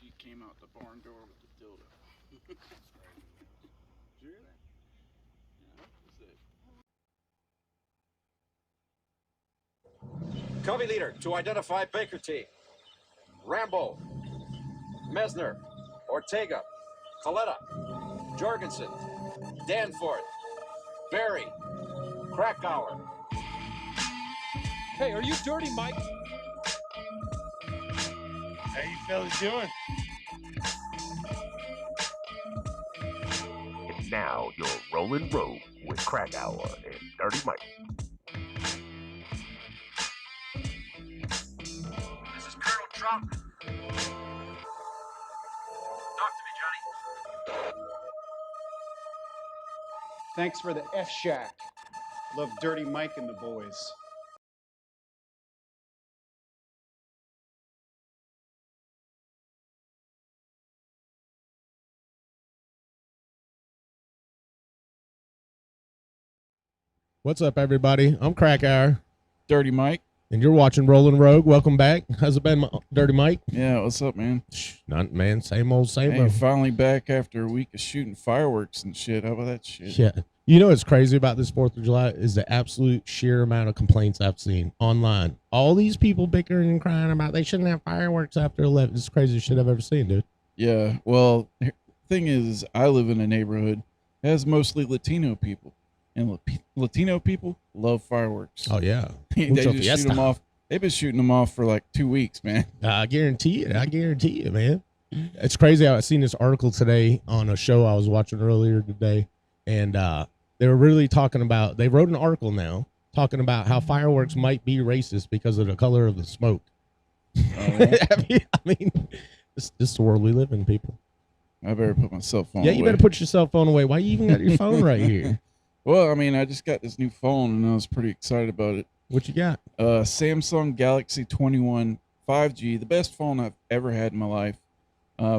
She came out the barn door with the dildo. Did you hear that? Yeah, that's it. Covey leader to identify Baker T. Rambo, Mesner, Ortega, Coletta, Jorgensen, Danforth, Barry, Krakauer. Hey, are you Dirty Mike? How you fellas doing? And now you're Rollin' Rogue with Krakauer and Dirty Mike. This is Colonel Trump. Talk to me, Johnny. Thanks for the F-Shack. Love Dirty Mike and the boys. What's up, everybody? I'm Krakauer, Dirty Mike. and you're watching Rollin' Rogue. Welcome back. How's it been, Dirty Mike? Yeah, what's up, man? Not, man. Same old, same Hey, old. finally back after a week of shooting fireworks and shit. How about that shit? Yeah. You know what's crazy about this 4th of July is the absolute sheer amount of complaints I've seen online. All these people bickering and crying about they shouldn't have fireworks after 11. It's the craziest shit I've ever seen, dude. Yeah, well, thing is, I live in a neighborhood that has mostly Latino people. And Latino people love fireworks. Oh, yeah. They Mucho just fiesta. shoot them off. They've been shooting them off for like 2 weeks, man. I guarantee it. I guarantee it, man. It's crazy how I seen this article today on a show I was watching earlier today. And they were really talking about, they wrote an article now talking about how fireworks might be racist because of the color of the smoke. Oh, yeah? I mean, this is the world we live in, people. I better put my cell phone Yeah, away. you better put your cell phone away. Why you even got your phone right here? Well, I mean, I just got this new phone, and I was pretty excited about it. What you got? Samsung Galaxy 21 5G, the best phone I've ever had in my life.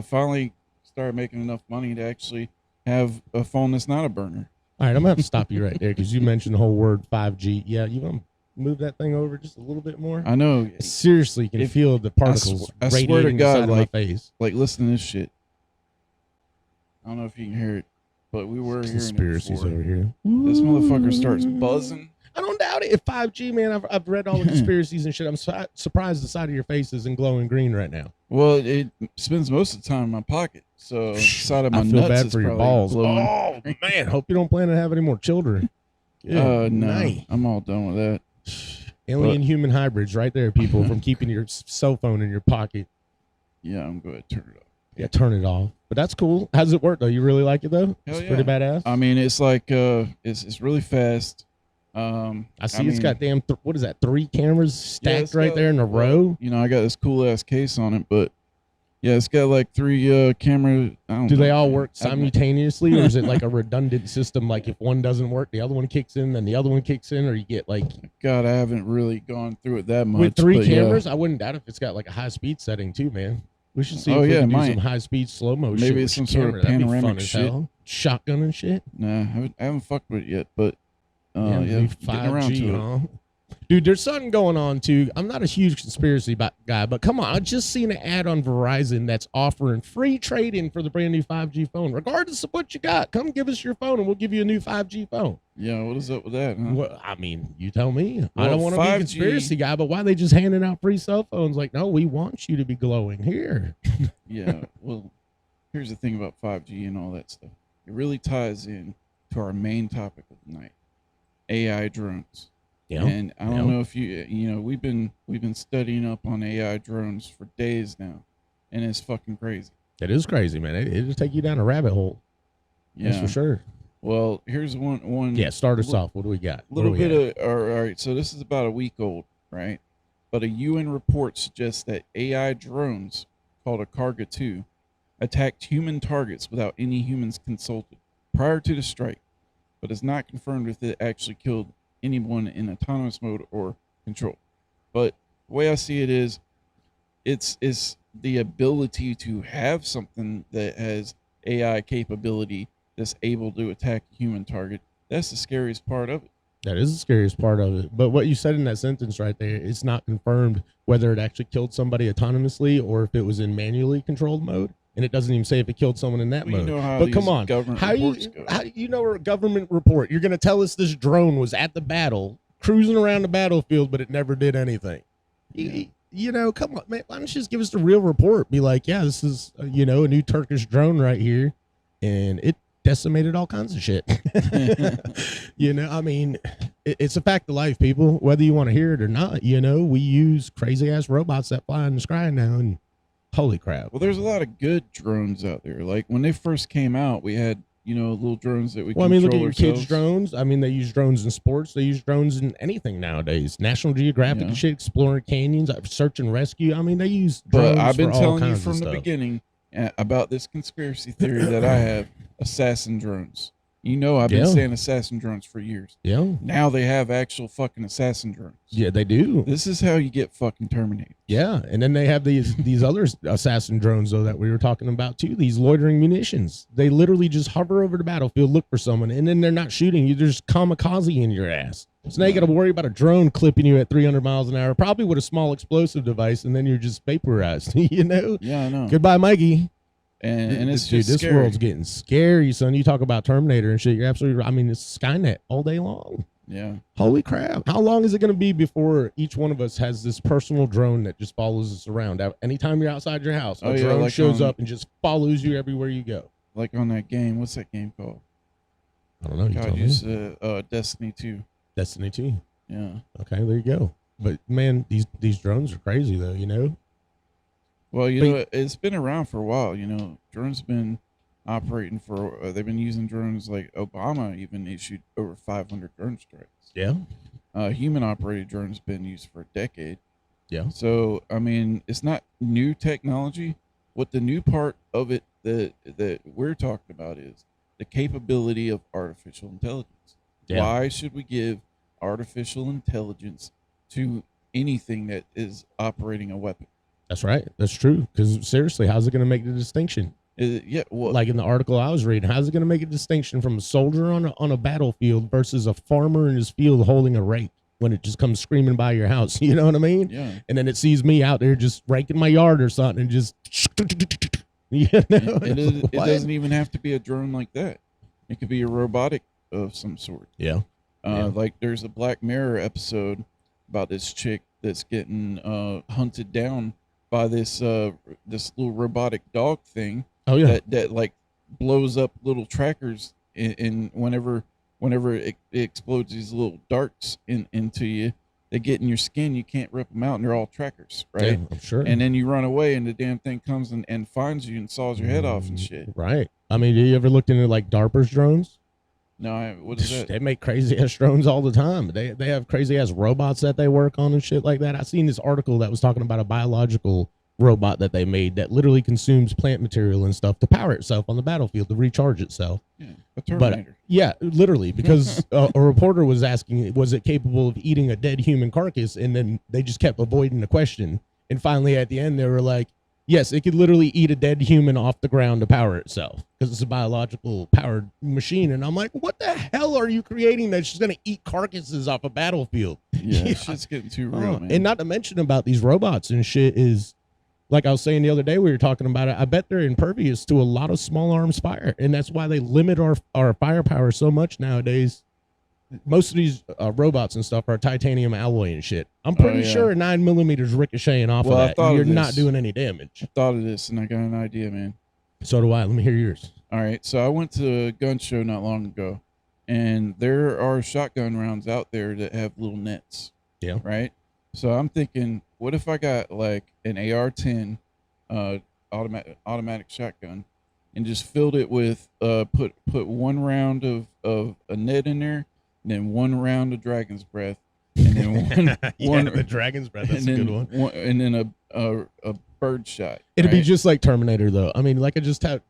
Finally started making enough money to actually have a phone that's not a burner. All right, I'm going to have to stop you right there because you mentioned the whole word 5G. Yeah, you want to move that thing over just a little bit more? I know. Seriously, can feel the particles I swear to radiating God, inside of my face. Like, listen to this shit. I don't know if you can hear it, but we were hearing Conspiracies it before. over here. This motherfucker starts buzzing. I don't doubt it. If 5G, man, I've read all the conspiracies and shit. I'm surprised the side of your face isn't glowing green right now. Well, it spends most of the time in my pocket, so the side of my I feel nuts bad is for your probably balls. glowing. Oh man, hope you don't plan to have any more children. No, night. I'm all done with that. Alien human hybrids, right there, people, from keeping your cell phone in your pocket. Yeah, I'm going to turn it off. Yeah, turn it off. But that's cool. How does it work though? You really like it though? Hell It's yeah. pretty badass. I mean, it's like it's really fast. I see it's got damn what is that? 3 cameras stacked right got, there in a row. You know, I got this cool ass case on it, but yeah, it's got like 3 camera. Do they all work simultaneously, or is it like a redundant system? Like if one doesn't work, the other one kicks in, then the other one kicks in, or you get like. God, I haven't really gone through it that much. With 3 cameras, yeah. I wouldn't doubt if it's got like a high speed setting too, man. We should see Oh, if we yeah, can do mine. some high speed slow mo. Maybe shit it's with some your sort of camera. That'd be panoramic fun as shit. hell. Shotgun and shit. Nah, I haven't fucked with it yet, but yeah, getting 5G, around to it. huh? Dude, there's something going on too. I'm not a huge conspiracy guy, but come on, I just seen an ad on Verizon that's offering free trade-in for the brand new 5G phone, regardless of what you got. Come give us your phone, and we'll give you a new 5G phone. Yeah, what is up with that? Huh? Well, I mean, you tell me. I Well, don't want to be a 5G conspiracy guy, but why are they just handing out free cell phones? Like, no, we want you to be glowing here. Yeah, well, here's the thing about 5G and all that stuff. It really ties in to our main topic of the night: AI drones. Yeah. And I don't know if you know, we've been studying up on AI drones for days now, and it's fucking crazy. It is crazy, man. It'll take you down a rabbit hole. Yeah, That's for sure. Well, here's one. Yeah, start us off. What do we got? Little bit of all right. So this is about a week old, right? But a UN report suggests that AI drones called a Karga 2 attacked human targets without any humans consulted prior to the strike, but is not confirmed if it actually killed anyone in autonomous mode or control. But the way I see it is, it's the ability to have something that has AI capability that's able to attack a human target. That's the scariest part of it. That is the scariest part of it. But what you said in that sentence right there, it's not confirmed whether it actually killed somebody autonomously or if it was in manually controlled mode. And it doesn't even say if it killed someone in that Well, you mode. know how But these come on, government how reports go. you know a government report? You're going to tell us this drone was at the battle, cruising around the battlefield, but it never did anything. Yeah. You know, come on, man. Why don't you just give us the real report? Be like, yeah, this is, you know, a new Turkish drone right here, and it decimated all kinds of shit. You know, I mean, it's a fact of life, people, whether you want to hear it or not. You know, we use crazy ass robots that fly in the sky now, and holy crap. Well, there's a lot of good drones out there. Like when they first came out, we had, you know, little drones that we Well, I mean, look at control your kids' ourselves. drones. I mean, they use drones in sports. They use drones in anything nowadays. National Geographic Yeah. and shit, exploring canyons, search and rescue. I mean, they use drones But I've been for all telling you kinds of from the stuff. beginning about this conspiracy theory that I have, assassin drones. You know, I've been Yeah. saying assassin drones for years. Yeah, Now they have actual fucking assassin drones. yeah, they do. This is how you get fucking terminated. Yeah, and then they have these other assassin drones though that we were talking about too. These loitering munitions. They literally just hover over the battlefield, look for someone, and then they're not shooting you. They're just kamikaze in your ass. So now you got to worry about a drone clipping you at 300 miles an hour, probably with a small explosive device, and then you're just vaporized. You know. Yeah, I know. Goodbye, Mikey. And it's Dude, just this scary. world's getting scary, son. You talk about Terminator and shit. You're absolutely right. I mean, it's Skynet all day long. Yeah. Holy crap. How long is it going to be before each one of us has this personal drone that just follows us around? Anytime you're outside your house, a Oh, yeah, drone like shows on- up and just follows you everywhere you go. Like on that game. What's that game called? I don't know. You God, tell you me. said Destiny 2. Destiny 2. Yeah. Okay, there you go. But man, these drones are crazy though, you know? Well, you But- know, it's been around for a while. You know, drones been operating for. They've been using drones. Like Obama even issued over 500 drone strikes. Yeah. Human operated drones been used for a decade. Yeah. So I mean, it's not new technology. What the new part of it that we're talking about is the capability of artificial intelligence. Yeah. Why should we give artificial intelligence to anything that is operating a weapon? That's right. That's true. Because seriously, how's it going to make the distinction? Yeah, well, Like in the article I was reading, how's it going to make a distinction from a soldier on a battlefield versus a farmer in his field holding a rake when it just comes screaming by your house? You know what I mean? yeah. And then it sees me out there just raking my yard or something and just, you know? It What? doesn't even have to be a drone like that. It could be a robotic of some sort. Yeah. Yeah. Like there's a Black Mirror episode about this chick that's getting hunted down by this little robotic dog thing Oh yeah. that like blows up little trackers in whenever it explodes these little darts into you. They get in your skin, you can't rip them out, and they're all trackers, right? Yeah, I'm sure. And then you run away, and the damn thing comes and finds you and saws your head off and shit. Right. I mean, you ever looked into like DARPA's drones? No, what is that? They make crazy ass drones all the time. They have crazy ass robots that they work on and shit like that. I seen this article that was talking about a biological robot that they made that literally consumes plant material and stuff to power itself on the battlefield to recharge itself. Yeah, a Terminator. Yeah, literally, because a reporter was asking, was it capable of eating a dead human carcass? And then they just kept avoiding the question. And finally, at the end, they were like, yes, it could literally eat a dead human off the ground to power itself because it's a biological powered machine. And I'm like, what the hell are you creating that's just going to eat carcasses off a battlefield? Yeah, shit's getting too real, man. And not to mention about these robots and shit is, like I was saying the other day, we were talking about it. I bet they're impervious to a lot of small arms fire. And that's why they limit our firepower so much nowadays. Most of these robots and stuff are titanium alloy and shit. I'm pretty yeah. sure 9mm ricocheting off Well, I of that. thought of You're not this. doing any damage. thought of this and I got an idea, man. So do I. Let me hear yours. All right, so I went to a gun show not long ago, and there are shotgun rounds out there that have little nets. Yeah. Right. So I'm thinking, what if I got like an AR-10 automatic shotgun, and just filled it with put one round of a net in there, and then one round of Dragon's Breath, and then one the Dragon's Breath. That's and a then good one. and then a bird shot. It'd be right? just like Terminator, though. I mean, like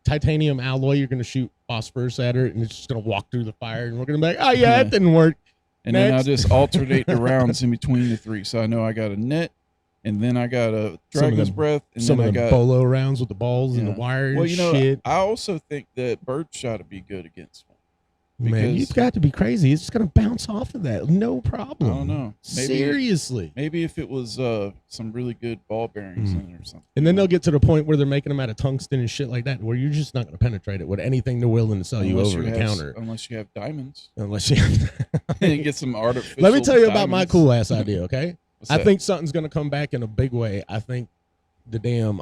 titanium alloy, you're going to shoot phosphorus at her, and it's just going to walk through the fire, and we're going to be like, oh, yeah, it didn't work. And then I'll Next. just alternate the rounds in between the three. So I know I got a net, and then I got a Some of Dragon's them- Breath, and Some then of I them got. bolo rounds with the balls and the Yeah. wire Well, and you know, shit. I also think that bird shot would be good against one. Man, you've got to be crazy. It's just gonna bounce off of that, no problem. I don't know. Seriously. Maybe if it was some really good ball bearings in it or something. And then they'll get to the point where they're making them out of tungsten and shit like that, where you're just not gonna penetrate it with anything they're willing to sell you over the counter. Unless you have diamonds. Unless you get some artificial. Let me tell you about diamonds. my cool ass idea, okay? I that? think something's gonna come back in a big way. I think the damn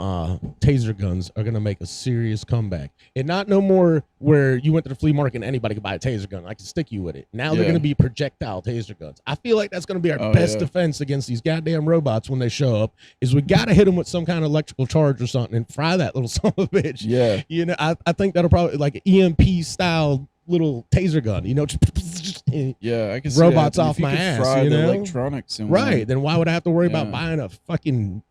taser guns are gonna make a serious comeback, and not no more where you went to the flea market and anybody could buy a taser gun. I can stick you with it. Now they're gonna be projectile taser guns. I feel like that's gonna be our best defense against these goddamn robots when they show up. Is we gotta hit them with some kind of electrical charge or something and fry that little son of a bitch. Yeah, you know, I think that'll probably like an EMP style little taser gun. You know, yeah, I can see robots that. off my ass. Fry you the know, electronics in right? one. Then why would I have to worry about buying a fucking,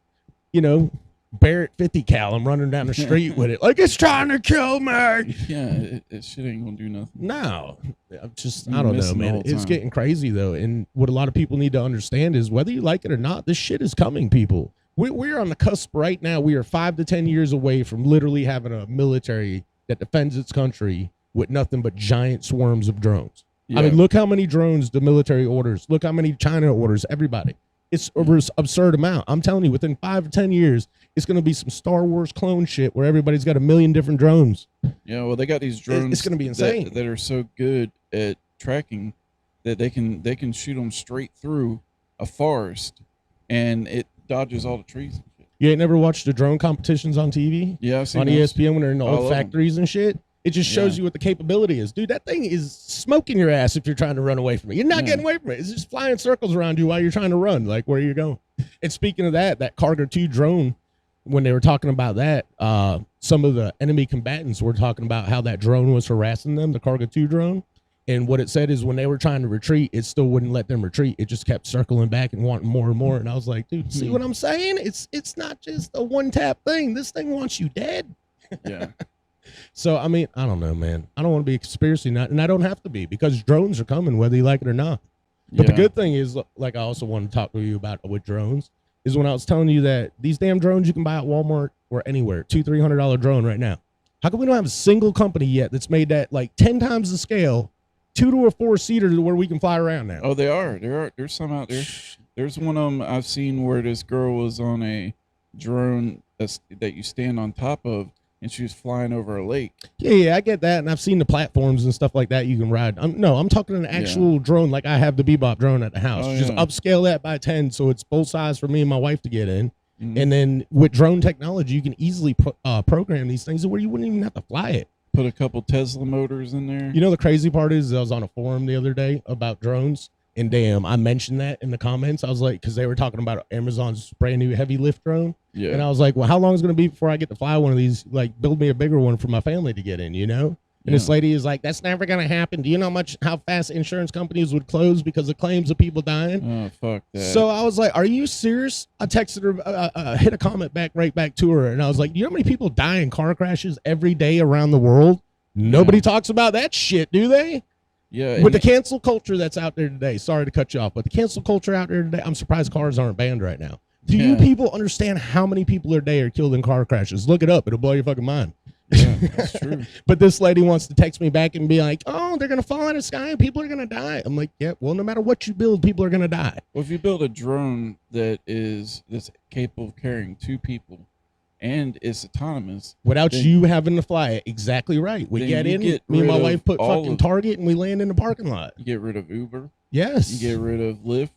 you know, Barrett 50 cal and running down the street with it like it's trying to kill me? Yeah, it shit ain't gonna do nothing. No, I'm just I don't know, man. It's getting crazy though, and what a lot of people need to understand is whether you like it or not, this shit is coming, people. We're on the cusp right now. We are 5 to 10 years away from literally having a military that defends its country with nothing but giant swarms of drones. Yeah. I mean, look how many drones the military orders. Look how many China orders. Everybody. It's an absurd amount. I'm telling you, within 5 to 10 years, it's going to be some Star Wars clone shit where everybody's got a million different drones. Yeah, well, they got these drones. It's going to be insane. That are so good at tracking that they can shoot them straight through a forest, and it dodges all the trees and shit. You ain't never watched the drone competitions on TV? Yeah, I've seen on those. ESPN when they're in the old factories and shit. It just shows you what the capability is. Dude, that thing is smoking your ass if you're trying to run away from it. You're not getting away from it. It's just flying circles around you while you're trying to run, like where you're going. And speaking of that Cargo 2 drone, when they were talking about that, some of the enemy combatants were talking about how that drone was harassing them, the Cargo 2 drone. And what it said is when they were trying to retreat, it still wouldn't let them retreat. It just kept circling back and wanting more and more. And I was like, dude, see what I'm saying? It's not just a one-tap thing. This thing wants you dead. Yeah. So, I mean, I don't know, man. I don't want to be a conspiracy nut, and I don't have to be because drones are coming whether you like it or not. But the good thing is, like I also want to talk to you about with drones, is when I was telling you that these damn drones you can buy at Walmart or anywhere, $200-$300 drone right now. How come we don't have a single company yet that's made that like 10 times the scale, 2 to a 4-seater to where we can fly around now? Oh, they are. There's some out there. There's one of them I've seen where this girl was on a drone that you stand on top of, and she was flying over a lake. Yeah, I get that, and I've seen the platforms and stuff like that you can ride. I'm talking an actual drone like I have the Bebop drone at the house. Just upscale that by 10 so it's full size for me and my wife to get in. Mm-hmm. And then with drone technology, you can easily program these things where you wouldn't even have to fly it. Put a couple Tesla motors in there. You know, the crazy part is I was on a forum the other day about drones, and damn, I mentioned that in the comments. I was like, because they were talking about Amazon's brand new heavy lift drone. Yeah. And I was like, well, how long is it going to be before I get to fly one of these? Like, build me a bigger one for my family to get in, you know? And this lady is like, that's never going to happen. Do you know how fast insurance companies would close because of claims of people dying? Oh, fuck that. So I was like, are you serious? I texted her, hit a comment right back to her. And I was like, you know how many people die in car crashes every day around the world? Nobody talks about that shit, do they? Yeah. With the cancel culture that's out there today, sorry to cut you off, but the cancel culture out there today, I'm surprised cars aren't banned right now. Do you people understand how many people a day are killed in car crashes? Look it up. It'll blow your fucking mind. Yeah, that's true. But this lady wants to text me back and be like, oh, they're going to fall out of the sky and people are going to die. I'm like, yeah, well, no matter what you build, people are going to die. Well, if you build a drone that's capable of carrying 2 people and it's autonomous. Without you having to fly it, exactly right. We get in, me and my wife put fucking Target and we land in the parking lot. You get rid of Uber. Yes. You get rid of Lyft.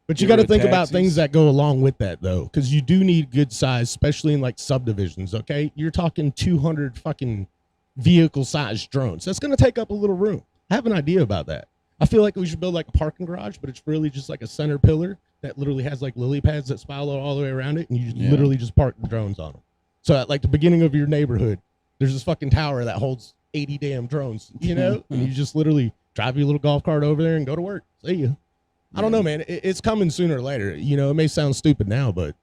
But you got to think about things that go along with that, though, because you do need good size, especially in like subdivisions. Okay, you're talking 200 fucking vehicle-sized drones. That's going to take up a little room. I have an idea about that. I feel like we should build like a parking garage, but it's really just like a center pillar that literally has like lily pads that spiral all the way around it, and you literally just park the drones on them. So at like the beginning of your neighborhood, there's this fucking tower that holds 80 damn drones, you know, and you just literally drive your little golf cart over there and go to work. See ya. I don't know, man. It's coming sooner or later. You know, it may sound stupid now, but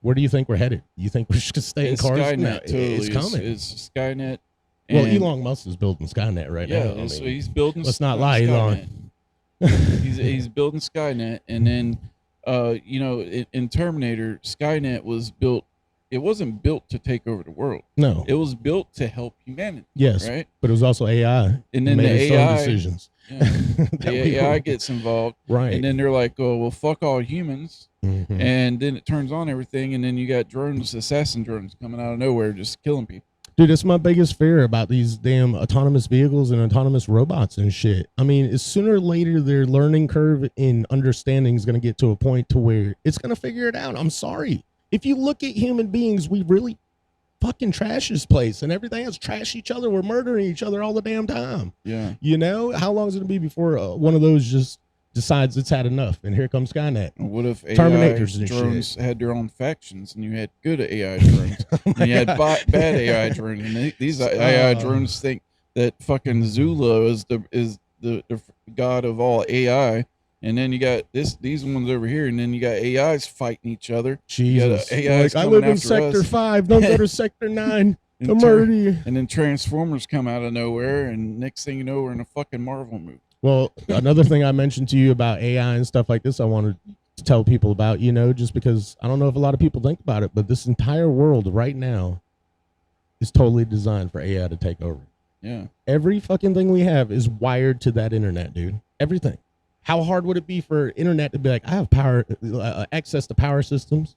where do you think we're headed? You think we're just going to stay in cars? Skynet, no, totally. It's coming. It's Skynet. Well, Elon Musk is building Skynet right now. Yeah, so he's building. Let's not lie, Skynet. Elon. he's building Skynet, and then, in Terminator, Skynet was built it wasn't built to take over the world. No. It was built to help humanity. Yes. Right. But it was also AI. And then made the its own AI decisions. Yeah. That The we AI were- gets involved, right. and then they're like, "Oh, well, fuck all humans," Mhm. and then it turns on everything, and then you got drones, assassin drones, coming out of nowhere, just killing people. Dude, that's my biggest fear about these damn autonomous vehicles and autonomous robots and shit. I mean, as sooner or later, their learning curve in understanding is going to get to a point to where it's going to figure it out. I'm sorry. If you look at human beings, we really fucking trash this place, and everything else trash each other. We're murdering each other all the damn time. Yeah. You know, how long is it going to be before one of those just decides it's had enough, and here comes Skynet? What if AI Terminators and drones shit. had their own factions, and you had good AI drones, and you had bad AI drones, and these AI drones think that fucking Zula is the god of all AI, and then you got these ones over here, and then you got AIs fighting each other. Jesus, AIs like, I coming live in after Sector us. 5. Don't go to Sector 9. And They'll murder you. And then Transformers come out of nowhere, and next thing you know, we're in a fucking Marvel movie. Well, another thing I mentioned to you about AI and stuff like this, I wanted to tell people about, you know, just because I don't know if a lot of people think about it, but this entire world right now is totally designed for AI to take over. Yeah. Every fucking thing we have is wired to that internet, dude. Everything. How hard would it be for internet to be like, I have power, access to power systems,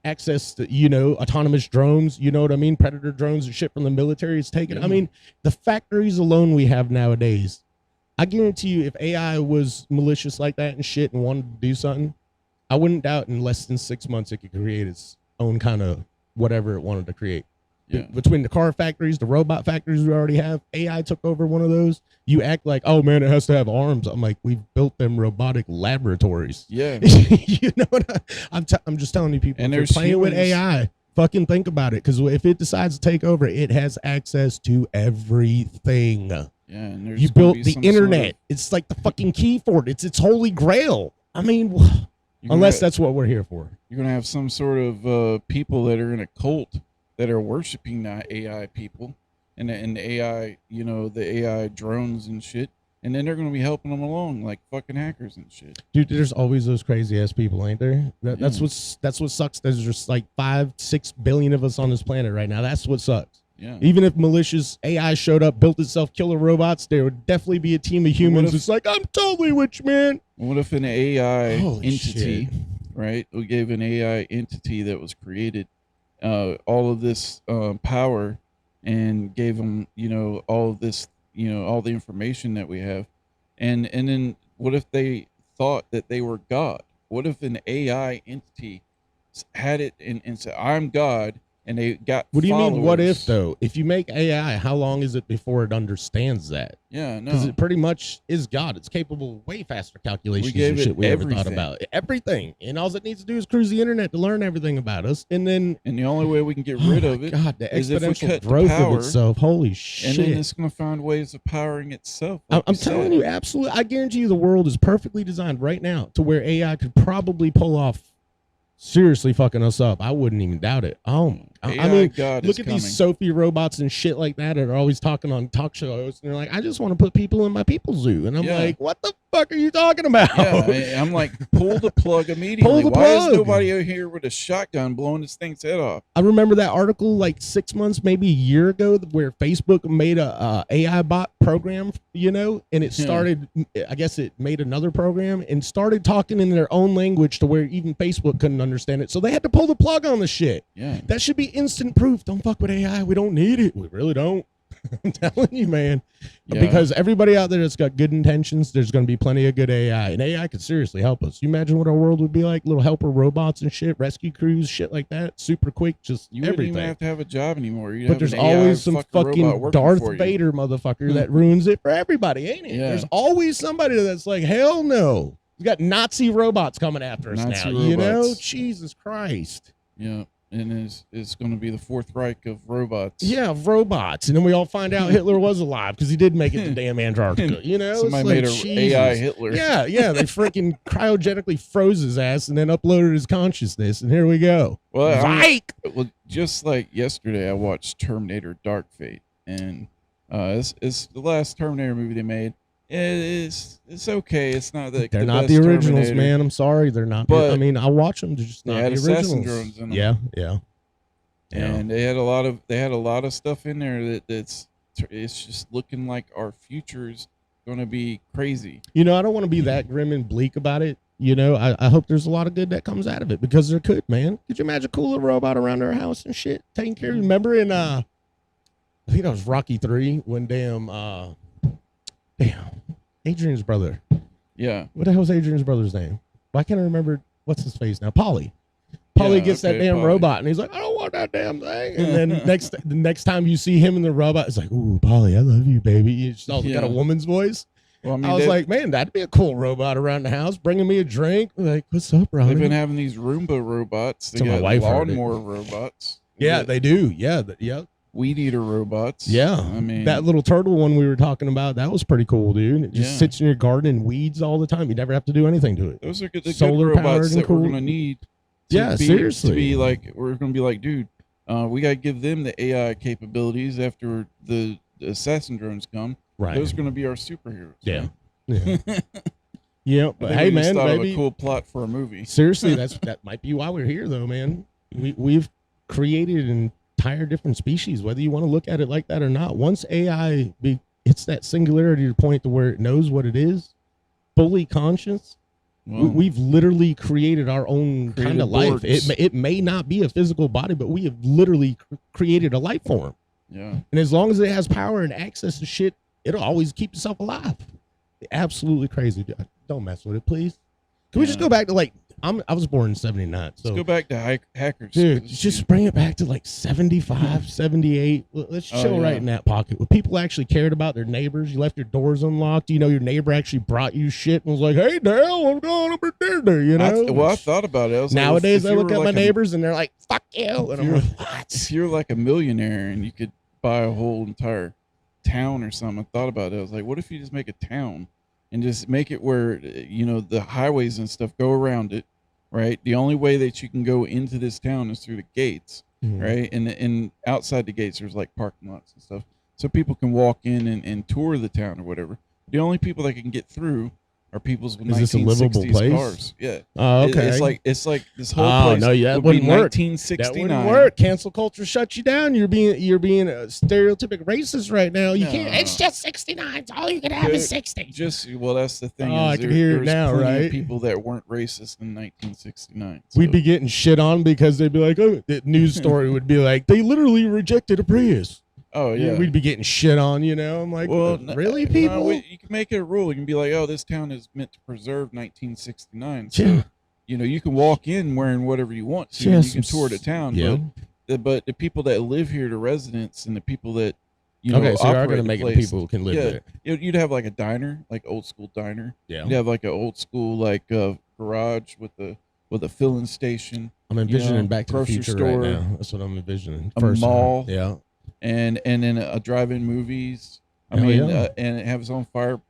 access to, you know, autonomous drones, you know what I mean? Predator drones and shit from the military is taken. Yeah. I mean, the factories alone we have nowadays, I guarantee you, if AI was malicious like that and shit and wanted to do something, I wouldn't doubt in less than 6 months it could create its own kind of whatever it wanted to create. Yeah. Between the car factories, the robot factories we already have, AI took over one of those. You act like, oh man, it has to have arms. I'm like, we've built them robotic laboratories. Yeah. You know what I'm just telling you, people, And if you're there's playing with humans- AI, fucking think about it, because if it decides to take over, it has access to everything. Yeah. And there's You gonna built be the some sort of- internet. It's like the fucking key for it. It's its holy grail. I mean, you're gonna unless have- that's what we're here for. you're gonna have some sort of people that are in a cult that are worshiping the AI people and the AI, you know, the AI drones and shit, and then they're gonna be helping them along like fucking hackers and shit. Dude, there's always those crazy ass people, ain't there? That's Yeah. what sucks. There's just like 5-6 billion of us on this planet right now. That's what sucks. Yeah. Even if malicious AI showed up, built itself killer robots, there would definitely be a team of humans. if- It's like, I'm totally with you, man. What if an AI Holy entity, shit. right? We gave an AI entity that was created all of this power and gave them, you know, all of this, you know, all the information that we have, and then what if they thought that they were God? What if an AI entity had it and said, "I'm God," and they got What do you mean, what if, followers? though? If you make AI, how long is it before it understands that? Yeah, Because no. it pretty much is God. It's capable of way faster calculations gave and it shit we ever thought everything. about. Everything. And all it needs to do is cruise the internet to learn everything about us. And then, And the only way we can get oh rid my of it God, the is if we exponential cut the growth power, of itself. Holy and shit. then it's going to find ways of powering itself. like I'm you telling said. you, absolutely. I guarantee you the world is perfectly designed right now to where AI could probably pull off seriously fucking us up. I wouldn't even doubt it. I AI mean, God look is at coming. these Sophie robots and shit like that that are always talking on talk shows. And they're like, I just want to put people in my people zoo. And I'm Yeah. like, what the fuck are you talking about? Yeah, I'm like, pull the plug immediately. Pull the Why is plug. nobody out here with a shotgun blowing this thing's head off? I remember that article like 6 months, maybe a year ago, where Facebook made a AI bot program, you know, and it Yeah. started. I guess it made another program and started talking in their own language to where even Facebook couldn't understand it. So they had to pull the plug on the shit. Yeah. That should be instant proof. Don't fuck with AI. We don't need it. We really don't. I'm telling you, man. Yeah. Because everybody out there that's got good intentions, there's going to be plenty of good AI. And AI could seriously help us. You imagine what our world would be like? Little helper robots and shit, rescue crews, shit like that. Super quick, just You wouldn't everything. even have to have a job anymore. You'd But have there's an AI always some robot fucking working Darth for you. Vader motherfucker that ruins it for everybody, ain't it? Yeah. There's always somebody that's like, hell no. We got Nazi robots coming after us Nazi now. You know? robots. Jesus Christ. Yeah. And it's going to be the Fourth Reich of robots. Yeah, robots. And then we all find out Hitler was alive because he did make it to damn Antarctica. You know? Somebody It's made like, a Jesus. AI Hitler. Yeah, yeah. They freaking cryogenically froze his ass and then uploaded his consciousness. And here we go. Well, Reich! Well, just like yesterday, I watched Terminator Dark Fate. And it's the last Terminator movie they made. It's okay. It's not the They're the not best the originals, Terminator. man. I'm sorry. They're not. But I mean, I'll watch them. They're just they not had the assassin originals. drones in 'em. Yeah, yeah. Yeah. and they had a lot of stuff in there it's just looking like our future is going to be crazy. I don't want to be that grim and bleak about it. I hope there's a lot of good that comes out of it, because there could, man. Could you imagine a cool little robot around our house and shit taking care of you? Remember in I think that was Rocky 3 when damn Adrian's brother. Yeah. What the hell's Adrian's brother's name? Why can't I remember what's his face now? Polly gets that damn Polly. robot, and he's like, I don't want that damn thing. And then the next time you see him in the robot, it's like, ooh, Polly, I love you, baby. It's also got a woman's voice. Well, I was like, man, that'd be a cool robot around the house, bringing me a drink. Like, what's up, Ronnie? they've been having these Roomba robots. They So my got wife heard it. lawnmower robots. Yeah, they do. Yeah, yeah. Weed eater robots. Yeah. I mean, That little turtle one we were talking about, that was pretty cool, dude. It just Yeah. sits in your garden and weeds all the time. You never have to do anything to it. those are good, the Solar good robots powered and that we're cool. going to need. Yeah, seriously. To be like, we're going to be like, dude, we got to give them the AI capabilities after the assassin drones come. Right. Those are going to be our superheroes. Yeah. right? Yeah. Yeah. I But think hey, we just man, thought of maybe a cool plot for a movie. seriously, that might be why we're here, though, man. We've created an entire different species, whether you want to look at it like that or not. Once AI hits that singularity to point to where it knows what it is, fully conscious, Well, we've literally created our own Created kind of life. Borgs. It may not be a physical body, but we have literally created a life form. yeah. And as long as it has power and access to shit, it'll always keep itself alive. Absolutely crazy. Don't mess with it, please. Can we just Yeah. go back to I was born in 79. So Let's go back to hackers. dude, 'cause, just bring it back to like 75, 78. Let's chill right yeah. in that pocket. When people actually cared about their neighbors, you left your doors unlocked. Your neighbor actually brought you shit and was like, hey, Dale, I'm going over there, I thought about it. I was Nowadays, like, I look at my neighbors and they're like, fuck you. And I'm you're- like, what? If you're like a millionaire and you could buy a whole entire town or something, I thought about it. I was like, what if you just make a town and just make it where, the highways and stuff go around it, right? The only way that you can go into this town is through the gates, Mhm. right? And outside the gates, there's like parking lots and stuff. So people can walk in and tour the town or whatever. The only people that can get through are people's with Is this a livable 1960s place? cars. Yeah. Oh, okay. It's like this whole Oh, place no, yeah, that would be wouldn't work. 1969. That wouldn't work. Cancel culture shuts you down. You're being a stereotypic racist right now. You can't. No. It's just 69. It's all you can have is 60. Well, that's the thing. Oh, is I can hear it there's now, plenty right? Of people that weren't racist in 1969. We'd so- be getting shit on because they'd be like, oh, the news story would be like, they literally rejected a Prius. Oh yeah. We'd be getting shit on, I'm like, Well, really, no, people? you can make it a rule. You can be like, oh, this town is meant to preserve 1969. So, Yeah. you can walk in wearing whatever you want to. Yeah, and you can some tour the town. yeah. But the people that live here, the residents, and the people that Okay, so you are operate going to the make it place, people can live yeah, there. you'd have like a diner, like old school diner. Yeah. You'd have like an old school garage with a filling station. I'm envisioning Back to the grocery Future store, right now. That's what I'm envisioning. a First time. mall. Yeah. and then a drive-in movies. Hell yeah. And it have its own fire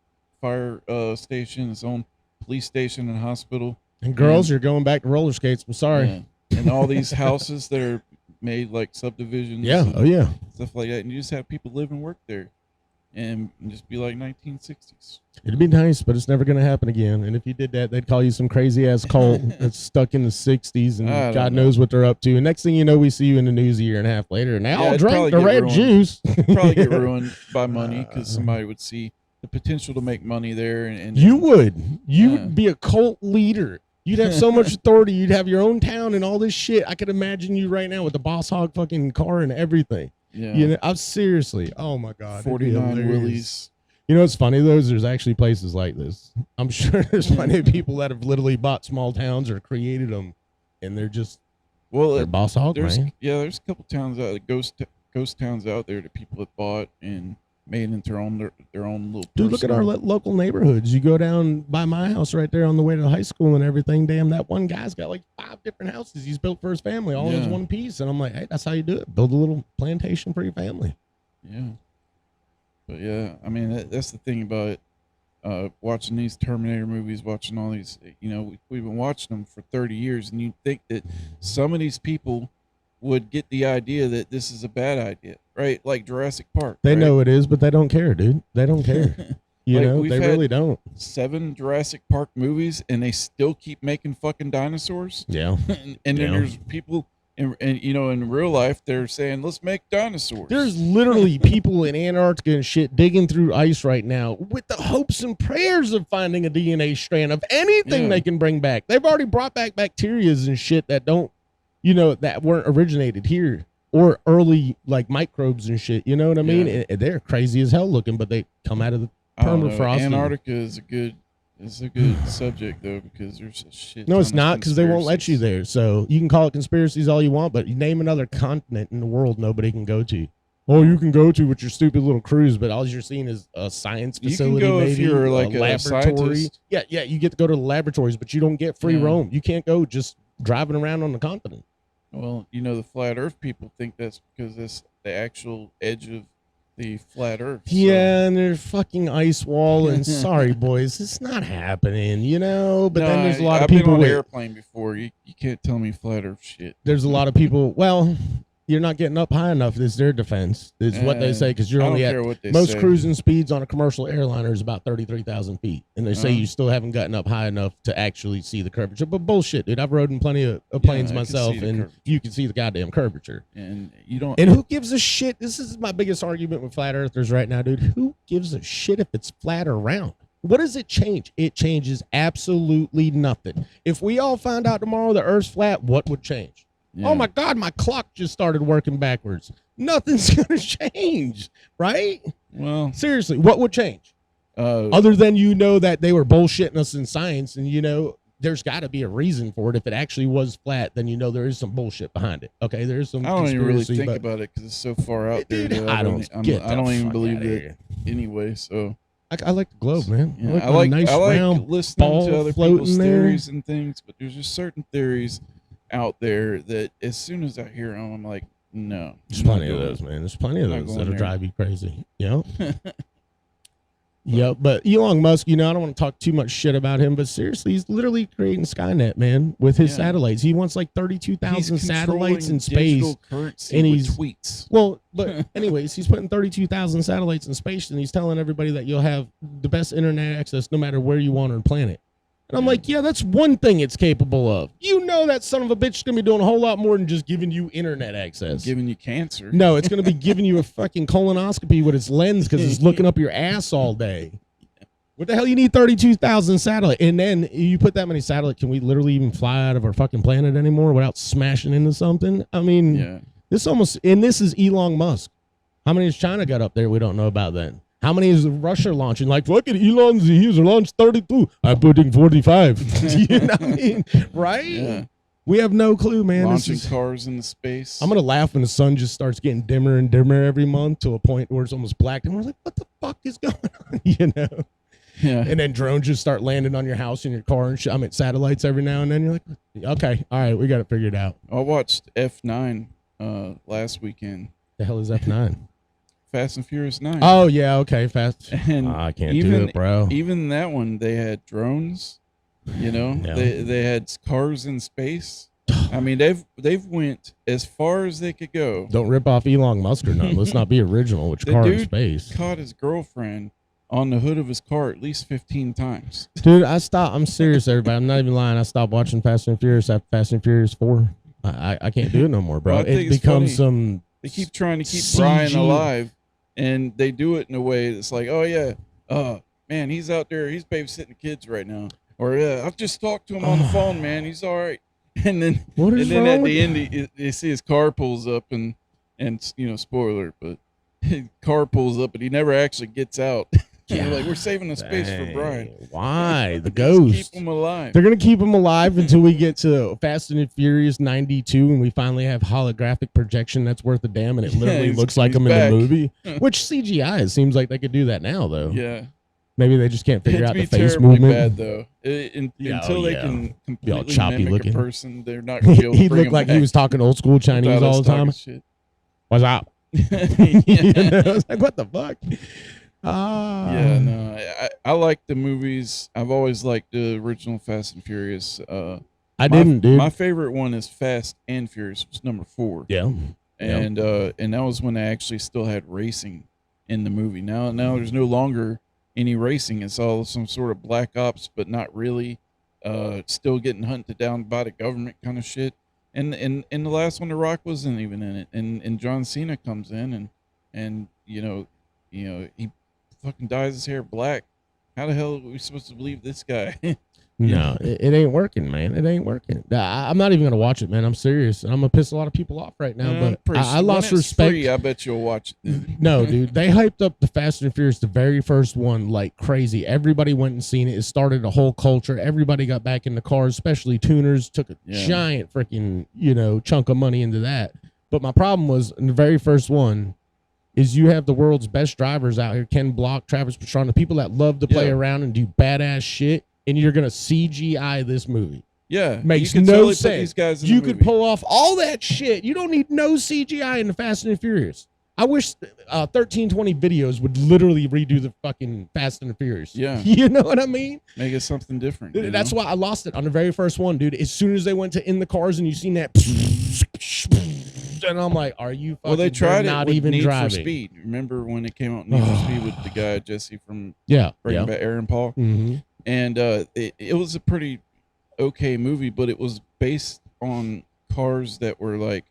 station, its own police station and hospital. And girls, you're going back to roller skates. I'm sorry. Yeah. And all these houses that are made like subdivisions. Yeah. and Oh, yeah. stuff like that, and you just have people live and work there, and just be like 1960s. It'd be nice, but it's never going to happen again. And if you did that, they'd call you some crazy ass cult that's stuck in the 60s, and I don't God know. knows what they're up to. And next thing you know, we see you in the news a year and a half later. And now Yeah, I'll it'd drink probably the get red ruined. juice. Probably get ruined by money because somebody would see the potential to make money there, and You would. You Yeah. would be a cult leader. You'd have so much authority. You'd have your own town and all this shit. I could imagine you right now with the Boss Hog fucking car and everything. yeah, I'm seriously. Oh my God. it'd be 49 hilarious. Willies. What's funny though is there's actually places like this. I'm sure there's plenty of people that have literally bought small towns or created them, and they're just Well, they're Boss Hog, there's man. there's a couple towns ghost towns out there that people have bought and made into their own little. Dude, look at our personal- local neighborhoods. You go down by my house right there on the way to high school and everything. Damn, that one guy's got like 5 different houses he's built for his family, all in Yeah. one piece. And I'm like, hey, that's how you do it. Build a little plantation for your family. Yeah, but yeah, I mean that's the thing about it. Watching these Terminator movies, watching all these, we've been watching them for 30 years, and you'd think that some of these people would get the idea that this is a bad idea, right? Like Jurassic Park. They right? know it is, but they don't care, dude. They don't care. Like, we've They had- really don't. 7 Jurassic Park movies, and they still keep making fucking dinosaurs. Yeah. And then Yeah. there's people And you know, in real life, they're saying, let's make dinosaurs. There's literally people in Antarctica and shit digging through ice right now with the hopes and prayers of finding a DNA strand of anything Yeah. they can bring back. They've already brought back bacterias and shit that don't, you know, that weren't originated here, or early like microbes and shit. You know what I mean? Yeah. And they're crazy as hell looking, but they come out of the I don't know. permafrost. Antarctica is a good subject though, because there's a shit. No, it's ton of not, because they won't let you conspiracies. there. So you can call it conspiracies all you want, but you name another continent in the world nobody can go to. Oh, you can go to with your stupid little cruise, but all you're seeing is a science You can facility, go if maybe you're like a laboratory. scientist. Yeah, you get to go to the laboratories, but you don't get free Yeah. roam. You can't go just driving around on the continent. Well, you know, the flat Earth people think that's because that's the actual edge of the flat Earth. so- Yeah, and there's fucking ice wall, and sorry, boys, it's not happening, you know? But then there's a lot of I've been people on with, an airplane before. You can't tell me flat Earth shit. there's a lot of people, well, you're not getting up high enough, is their defense. Is what they say, because you're I don't only at care what they most say. cruising speeds on a commercial airliner is about 33,000 feet. And they say Uh-huh. you still haven't gotten up high enough to actually see the curvature. But bullshit, dude. I've rode in plenty of planes I can see myself, the and curvature. you can see the goddamn curvature. And you don't. And who gives a shit? This is my biggest argument with flat earthers right now, dude. Who gives a shit if it's flat or round? What does it change? It changes absolutely nothing. If we all found out tomorrow the earth's flat, what would change? yeah. Oh my God, my clock just started working backwards. Nothing's going to change, right? Well, Seriously, what would change? Other than, you know, that they were bullshitting us in science, and, you know, there's got to be a reason for it. If it actually was flat, then, you know, there is some bullshit behind it. Okay, there's some I don't even really conspiracy, think but about it because it's so far out there. Dude, that I don't get I the don't even fuck believe outta that here. anyway. So I like the globe, man. yeah, I a like nice I like round listening ball to other floating people's there. theories and things, but there's just certain theories out there that as soon as I hear them, I'm like, no. There's I'm not plenty of going. those, man. There's plenty of Not those going that'll there. drive you crazy. You know? Yep, but Elon Musk, you know, I don't want to talk too much shit about him, but seriously, he's literally creating Skynet, man, with his Yeah. satellites. He wants like He's 32,000 satellites in controlling space. digital currency and with he's- tweets. Well, but anyways, he's putting 32,000 satellites in space, and he's telling everybody that you'll have the best internet access no matter where you want on the planet. And I'm Yeah. like, yeah, that's one thing it's capable of. You know that son of a bitch is going to be doing a whole lot more than just giving you internet access. Giving you cancer. No, it's going to be giving you a fucking colonoscopy with its lens because it's looking up your ass all day. What the hell you need 32,000 satellite? And then you put that many satellite, can we literally even fly out of our fucking planet anymore without smashing into something? I mean, Yeah. this almost, and this is Elon Musk. How many has China got up there we don't know about then? How many is Russia launching? Like, look at Elon's, he's launched 32. I'm putting 45. You know what I mean? Right? Yeah. We have no clue, man. This Launching is, cars into space. I'm going to laugh when the sun just starts getting dimmer and dimmer every month to a point where it's almost black. And we're like, what the fuck is going on? You know? Yeah. And then drones just start landing on your house and your car and shit. I mean, satellites every now and then. You're like, okay, all right, we got it figured out. I watched F9 last weekend. The hell is F9? Fast and Furious 9. Oh, yeah, okay, fast. And I can't even, do it, bro. Even that one, they had drones. You know, Yeah. they had cars in space. I mean, they've went as far as they could go. Don't rip off Elon Musk or nothing. Let's not be original with The car in dude space. Caught his girlfriend on the hood of his car at least 15 times. Dude, I'm serious, everybody. I'm not even lying. I stopped watching Fast and Furious after Fast and Furious 4. I can't do it no more, bro. Well, I think It it's becomes funny. some... They keep trying to keep CG. Brian alive, and they do it in a way that's like, oh yeah, man, he's out there, he's babysitting the kids right now, or yeah, I've just talked to him on the phone, man, he's all right. And then, What is and then wrong at with the end, you see his car pulls up, and you know, spoiler, but his car pulls up, but he never actually gets out. Yeah, like we're saving the space for Brian. Why? The Just ghost. keep him alive. They're going to keep him alive until we get to Fast and Furious 92 and we finally have holographic projection that's worth a damn and it literally he's- looks like he's him in back. the movie. Which CGI, it seems like they could do that now, though. Yeah, Maybe they just can't figure it'd out be the face terribly movement. bad though. Yeah, Until they yeah. can Be all completely choppy mimic looking. a person, they're not going to be able to He bring looked him like back he was talking old school Chinese without us all the time. talking shit. What's up? Yeah. You know, I was like, what the fuck? Yeah, no, I like the movies. I've always liked the original Fast and Furious. I didn't, dude. My favorite one is Fast and Furious, was number 4. Yeah. And that was when I actually still had racing in the movie. Now there's no longer any racing. It's all some sort of black ops, but not really. Still getting hunted down by the government kind of shit. And the last one, The Rock wasn't even in it, and John Cena comes in and he fucking dyes his hair black. How the hell are we supposed to believe this guy? No, it ain't working, man. It ain't working. I'm not even gonna watch it, man. I'm serious. I'm gonna piss a lot of people off right now, but I lost respect. Free, I bet you'll watch it. No, dude, they hyped up the Fast and Furious, the very first one, like crazy. Everybody went and seen it. It started a whole culture. Everybody got back in the cars, especially tuners. Took a giant freaking chunk of money into that. But my problem was in the very first one. Is you have the world's best drivers out here, Ken Block, Travis Pastrana, the people that love to play around and do badass shit, and you're gonna CGI this movie. Yeah, makes no totally sense. These guys you could pull off all that shit. You don't need no CGI in the Fast and Furious. I wish 1320 videos would literally redo the fucking Fast and Furious. Yeah, you know what I mean? Make it something different. That's why I lost it on the very first one, dude. As soon as they went to in the cars and you seen that. And I'm like, are you fucking well, they tried not it with even Need driving? for Speed. Remember when it came out Need for Speed with the guy Jesse from Breaking Bad, Aaron Paul? Mm-hmm. And it was a pretty okay movie, but it was based on cars that were like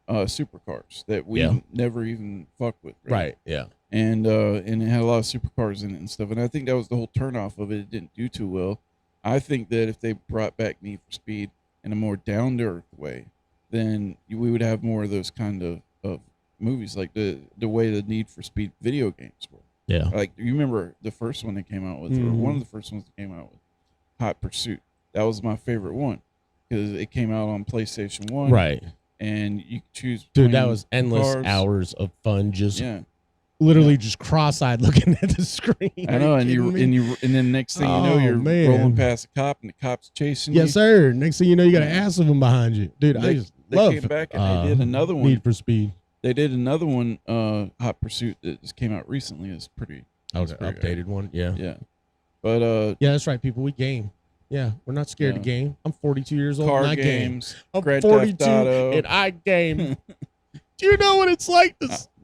supercars that we never even fucked with. Right, yeah. And it had a lot of supercars in it and stuff. And I think that was the whole turnoff of it. It didn't do too well. I think that if they brought back Need for Speed in a more down-to-earth way, then we would have more of those kind of movies, like the way the Need for Speed video games were. Yeah. Like, you remember the first one they came out with, or one of the first ones they came out with, Hot Pursuit. That was my favorite one because it came out on PlayStation 1. Right. And you could choose. Dude, that was endless cars. hours of fun, just literally just cross-eyed looking at the screen. I know, and then next thing you know, you're rolling past a cop and the cop's chasing you. Yes, sir. Next thing you know, you got an ass of them behind you. Dude, I just love came back and they did another one. Need for Speed. They did another one, Hot Pursuit, that just came out recently. It's pretty. Okay, updated one. Yeah. Yeah. But yeah, that's right, people. We game. Yeah, we're not scared to game. I'm 42 years old. Car and I games. Game. I'm Grand 42 Theft Auto. and I game. Do you know what it's like?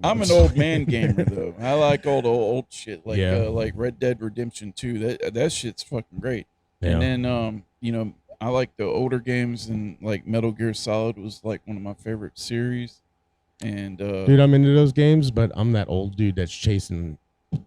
I'm an old man gamer though. I like old shit like Red Dead Redemption 2. That shit's fucking great. Yeah. And then I like the older games, and like Metal Gear Solid was like one of my favorite series. And dude, I'm into those games, but I'm that old dude that's chasing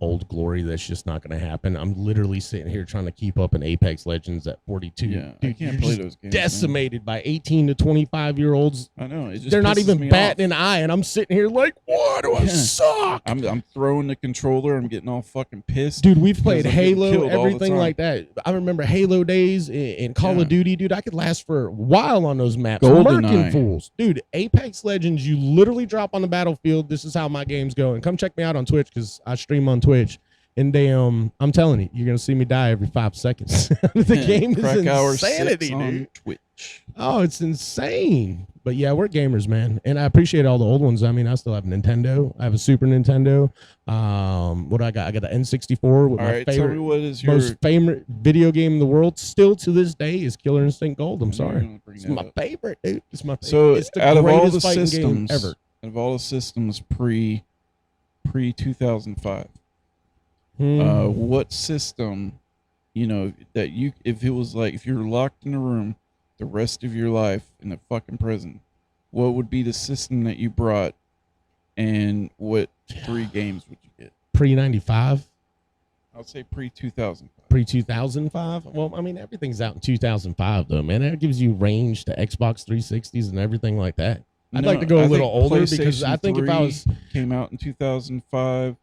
old glory. That's just not going to happen. I'm literally sitting here trying to keep up in Apex Legends at 42. Yeah, dude, I can't play those games. Decimated by 18 to 25-year-olds. I know. It just they're not pisses even me batting off. an eye, and I'm sitting here like, why do I suck? I'm throwing the controller. I'm getting all fucking pissed. Dude, we've played because I'm getting Halo, killed all the everything time. like that. I remember Halo days in Call of Duty, dude. I could last for a while on those maps. GoldenEye. Murking fools. Dude, Apex Legends, you literally drop on the battlefield. This is how my games go. And come check me out on Twitch because I stream on Twitch. And they, I'm telling you, you're gonna see me die every 5 seconds. The game is insanity, dude. Twitch. Oh, it's insane. But yeah, we're gamers, man, and I appreciate all the old ones. I mean, I still have a Nintendo. I have a Super Nintendo. What I got? I got the N64 with my tell me what is your most favorite video game in the world. Still to this day is Killer Instinct Gold. I'm sorry, it's my favorite, dude. It's my favorite. So it's the out of all the greatest fighting game systems ever. Out of all the systems pre 2005. What system, that you, if it was like, if you're locked in a room the rest of your life in the fucking prison, what would be the system that you brought, and what 3 games would you get? Pre 95. I'll say pre 2005. Pre 2005. Well, I mean, everything's out in 2005 though, man. That gives you range to Xbox 360s and everything like that. I'd like to go a little older because I think if I was came out in 2005.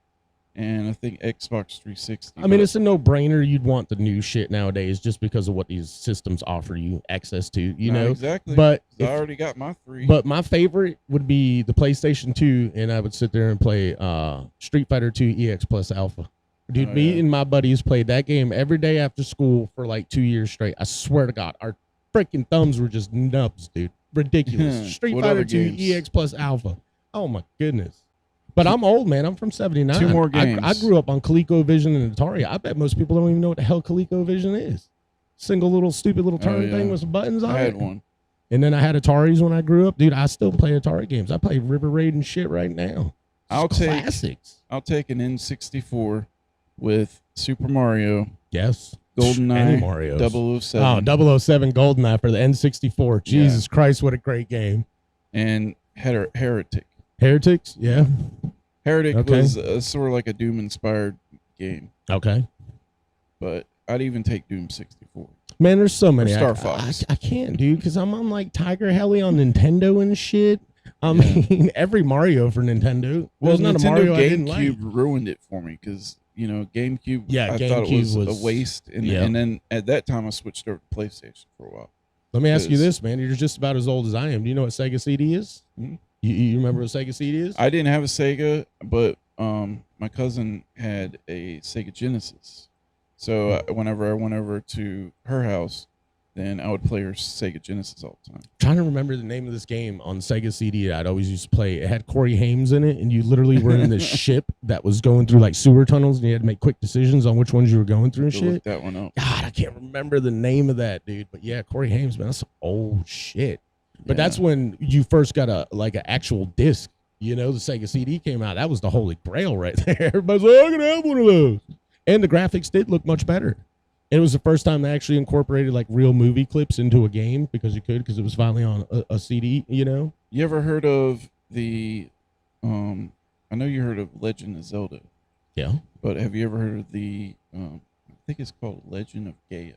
And I think Xbox 360. I mean, it's a no-brainer. You'd want the new shit nowadays just because of what these systems offer you access to, know? Exactly. But I already got my 3. But my favorite would be the PlayStation 2, and I would sit there and play Street Fighter 2 EX Plus Alpha. Dude, me and my buddies played that game every day after school for like 2 years straight. I swear to God, our freaking thumbs were just nubs, dude. Ridiculous. Street Fighter 2 EX Plus Alpha. Oh, my goodness. But I'm old, man. I'm from 79. 2 more games. I grew up on ColecoVision and Atari. I bet most people don't even know what the hell ColecoVision is. Single little stupid little turn thing with some buttons on it. I had one. And then I had Ataris when I grew up. Dude, I still play Atari games. I play River Raid and shit right now. Classics. I'll take an N64 with Super Mario. Yes. Any GoldenEye, Mario's. 007, 007 GoldenEye for the N64. Jesus Christ, what a great game. and Heretic. Heretics? Yeah. Heretic Okay. was sort of like a Doom-inspired game, Okay. but I'd even take Doom 64. Man, there's so many. Star Fox. I can't, dude, because I'm on like Tiger Heli on Nintendo and shit. I mean, every Mario for Nintendo. Well, There's not Nintendo a Mario I didn't like. GameCube ruined it for me because, GameCube, Yeah, I thought it was GameCube was a waste. And, yeah. and then at that time, I switched over to PlayStation for a while. Let me ask you Because- this, man. You're just about as old as I am. Do you know what Sega CD is? Hmm? You remember what Sega CD is? I didn't have a Sega, but my cousin had a Sega Genesis. So whenever I went over to her house, then I would play her Sega Genesis all the time. Trying to remember the name of this game on Sega CD that I'd always used to play. It had Corey Hames in it, and you literally were in this ship that was going through like sewer tunnels, and you had to make quick decisions on which ones you were going through and Go shit. look that one up. God, I can't remember the name of that, dude. But yeah, Corey Hames, man, that's some old shit. But Yeah. that's when you first got an actual disc. The Sega CD came out. That was the holy grail right there. Everybody's like, I can have one of those. And the graphics did look much better. And it was the first time they actually incorporated like real movie clips into a game because it was finally on a CD, You ever heard of the, I know you heard of Legend of Zelda, Yeah. but have you ever heard of the, I think it's called Legend of Gaia.